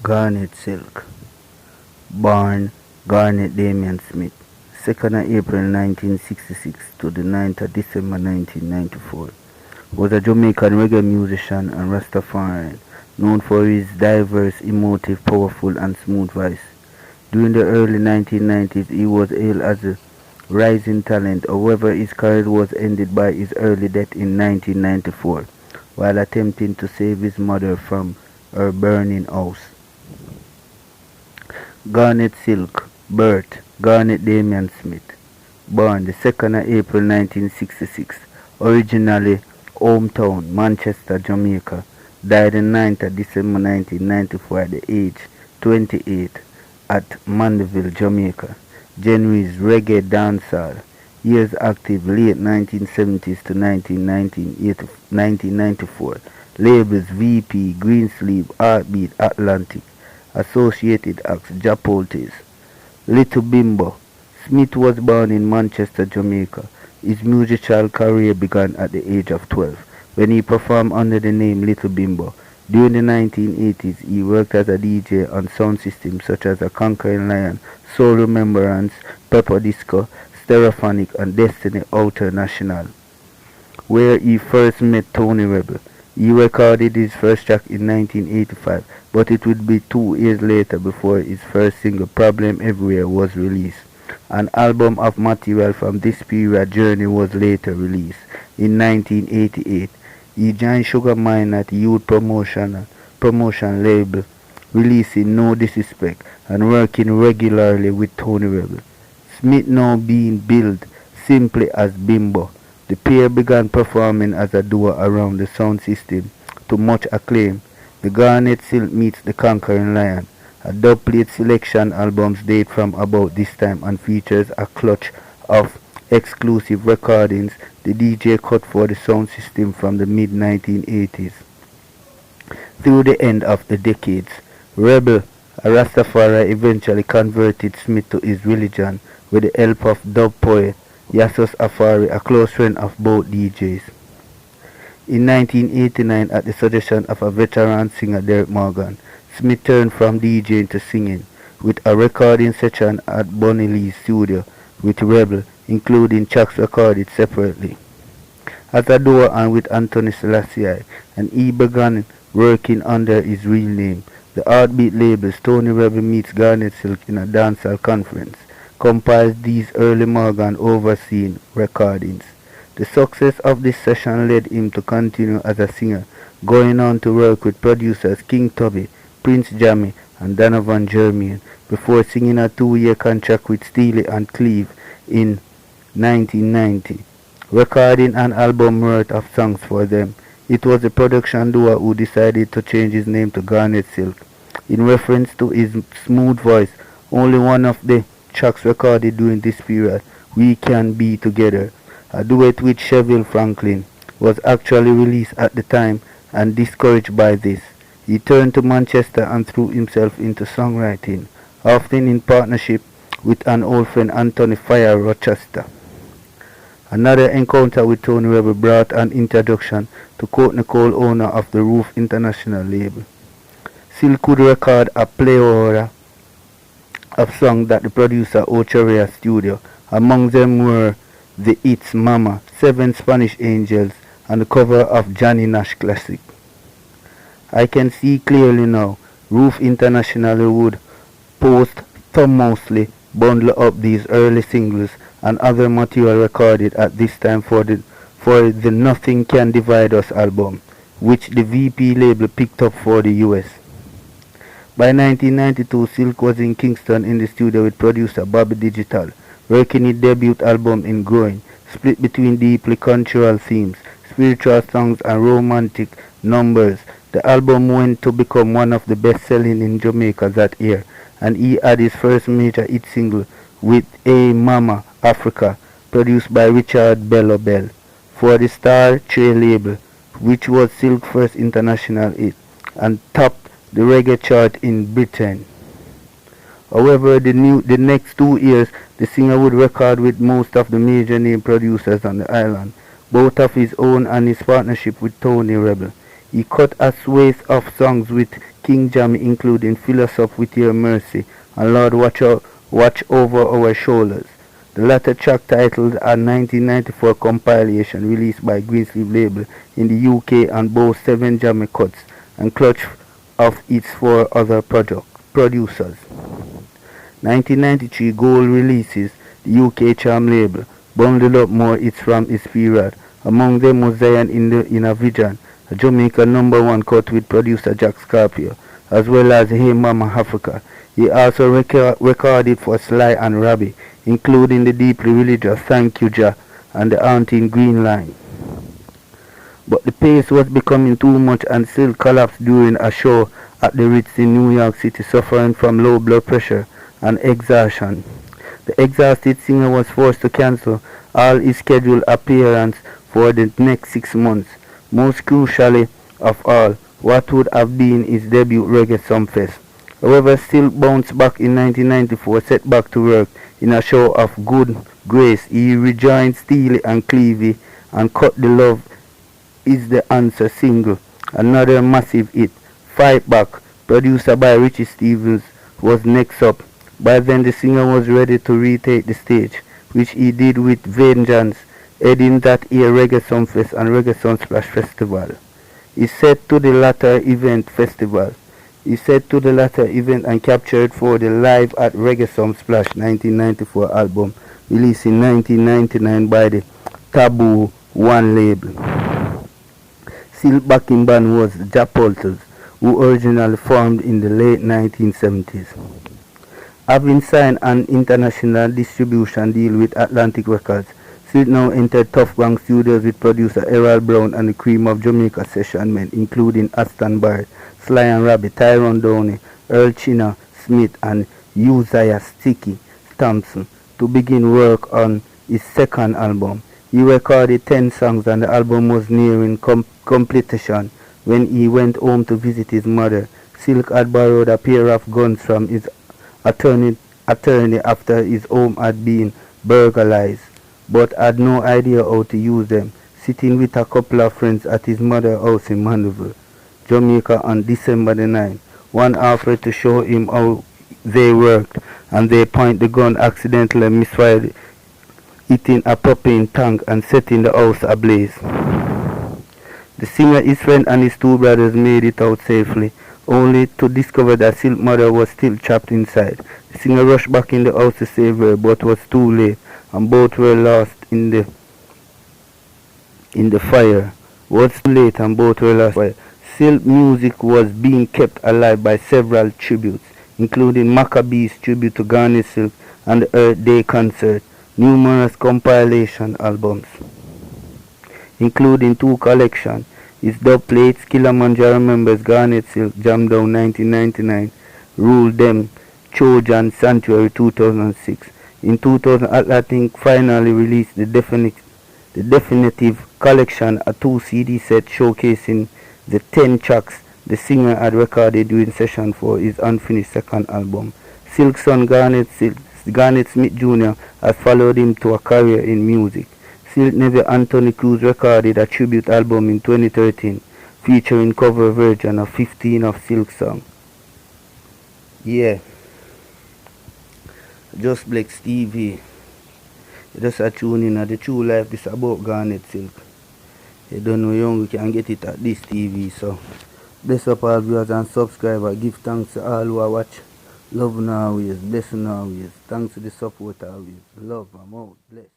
Garnet Silk. Born Garnet Damian Smith, 2nd of April 1966 to the 9th of December 1994, was a Jamaican reggae musician and Rastafarian, known for his diverse, emotive, powerful and smooth voice. During the early 1990s, he was hailed as a rising talent. However, his career was ended by his early death in 1994, while attempting to save his mother from her burning house. Garnet Silk. Birth: Garnet Damian Smith. Born the 2nd of April 1966. Originally hometown Manchester, Jamaica. Died the 9th of December 1994 at the age 28 at Mandeville, Jamaica. Genres: reggae, dancehall. Years active: late 1970s to 1994. Labels: VP, Greensleeve, Heartbeat, Atlantic. Associated acts: Japoltes. Little Bimbo. Smith was born in Manchester, Jamaica. His musical career began at the age of 12, when he performed under the name Little Bimbo. During the 1980s, he worked as a DJ on sound systems such as a Conquering Lion, Soul Remembrance, Pepper Disco, Stereophonic, and Destiny International, where he first met Tony Rebel. He recorded his first track in 1985, but it would be 2 years later before his first single, Problem Everywhere, was released. An album of material from this period journey was later released. In 1988, he joined Sugar Mine at youth promotion label, releasing No Disrespect and working regularly with Tony Rebel. Smith now being billed simply as Bimbo. The pair began performing as a duo around the sound system to much acclaim. The Garnet Silk meets the Conquering Lion. A dubplate selection albums date from about this time and features a clutch of exclusive recordings the DJ cut for the sound system from the mid-1980s. Through the end of the decades, Rebel, a Rastafari, eventually converted Smith to his religion with the help of dub poet Juss Afari, a close friend of both DJs. In 1989, at the suggestion of a veteran singer Derek Morgan, Smith turned from DJing to singing, with a recording session at Bunny Lee's studio with Rebel, including tracks recorded separately. As a duo and with Anthony Selassie, and he began working under his real name. The Heartbeat label, Tony Rebel Meets Garnet Silk in a Dancehall Conference, compiled these early Morgan overseen recordings. The success of this session led him to continue as a singer, going on to work with producers King Tubby, Prince Jammy, and Donovan Germain, before singing a 2-year contract with Steely and Cleve in 1990, recording an album worth of songs for them. It was the production duo who decided to change his name to Garnet Silk, in reference to his smooth voice. Only one of the tracks recorded during this period, We Can Be Together, a duet with Cheville Franklin, was actually released at the time, and discouraged by this, he turned to Manchester and threw himself into songwriting, often in partnership with an old friend, Anthony Fire Rochester. Another encounter with Tony Rebel brought an introduction to Courtney Cole, owner of the Roof International label. Silk would record a plethora of songs that the producer Ochorea studio. Among them were the hits Mama, 7 Spanish Angels, and the cover of Johnny Nash classic. I Can See Clearly Now. Roof International would posthumously bundle up these early singles and other material recorded at this time for the Nothing Can Divide Us album, which the VP label picked up for the US. By 1992, Silk was in Kingston in the studio with producer Bobby Digital, working his debut album in Growing, split between deeply cultural themes, spiritual songs and romantic numbers. The album went to become one of the best-selling in Jamaica that year, and he had his first major hit single with A Mama Africa, produced by Richard Bello Bell, for the Star Trey label, which was Silk's first international hit, and topped the reggae chart in Britain. However, the next 2 years, the singer would record with most of the major name producers on the island, both of his own and his partnership with Tony Rebel. He cut a swathe of songs with King Jammy, including Fill Us Up With Your Mercy and Lord Watch Over Our Shoulders. The latter track, titled a 1994 compilation released by Greensleeve label in the UK, and boasts 7 Jammy cuts and clutch of its 4 other producers. 1993 Gold releases the UK charm label bundled up more hits from its period. Among them was Zion in a Vision, a Jamaican #1 cut with producer Jack Scorpio, as well as Hey Mama Africa. He also recorded for Sly and Robbie, including the deeply religious Thank You Jah and the Haunting Green Line. But the pace was becoming too much and Silk collapsed during a show at the Ritz in New York City, suffering from low blood pressure and exhaustion. The exhausted singer was forced to cancel all his scheduled appearances for the next 6 months. Most crucially of all, what would have been his debut Reggae Sumfest. However, Silk bounced back in 1994, set back to work in a show of good grace. He rejoined Steely and Clevie and cut the Love Is the Answer single, another massive hit. Fight Back, produced by Richie Stevens, was next up. By then the singer was ready to retake the stage, which he did with vengeance, heading that year Reggae Sumfest and Reggae Sunsplash Festival. He said to the latter event and captured for the Live at Reggae Sunsplash 1994 album, released in 1999 by the Taboo One label. Silk backing band was Japolters, who originally formed in the late 1970s. Having signed an international distribution deal with Atlantic Records, Silk now entered Tough Gang Studios with producer Errol Brown and the cream of Jamaica session men, including Aston Barrett, Sly and Robbie, Tyrone Downey, Earl China Smith and Uzziah Sticky Thompson, to begin work on his second album. He recorded 10 songs and the album was nearing completion when he went home to visit his mother. Silk had borrowed a pair of guns from his attorney after his home had been burglarized, but had no idea how to use them, sitting with a couple of friends at his mother's house in Mandeville, Jamaica on December the 9th. One offered to show him how they worked, and they point the gun accidentally misfired, hitting a propane tank and setting the house ablaze. The singer, his friend and his 2 brothers made it out safely, only to discover that Silk's mother was still trapped inside. The singer rushed back in the house to save her, but was too late, and both were lost in the fire. Silk music was being kept alive by several tributes, including Maccabees tribute to Garnet Silk and the Earth Day concert, numerous compilation albums, including 2 collections. His dub plates, Kilimanjaro Members, Garnet Silk, Jam Down 1999, Rule Them, Trojan Sanctuary 2006. In 2000, Atlantic finally released the definitive collection, a 2 CD set showcasing the 10 tracks the singer had recorded during session for his unfinished second album. Silk's son Garnet Smith Jr. has followed him to a career in music. Silk nephew Anthony Cruz recorded a tribute album in 2013 featuring cover version of 15 of Silk's songs. Yeah. Just Blex TV. You just a tune in at the true life. This about Garnet Silk. You don't know young, we can get it at this TV. So bless up all viewers and subscribers. Give thanks to all who watch. Love now always, blessing always. Thanks to the support always. Love, I'm out. Bless.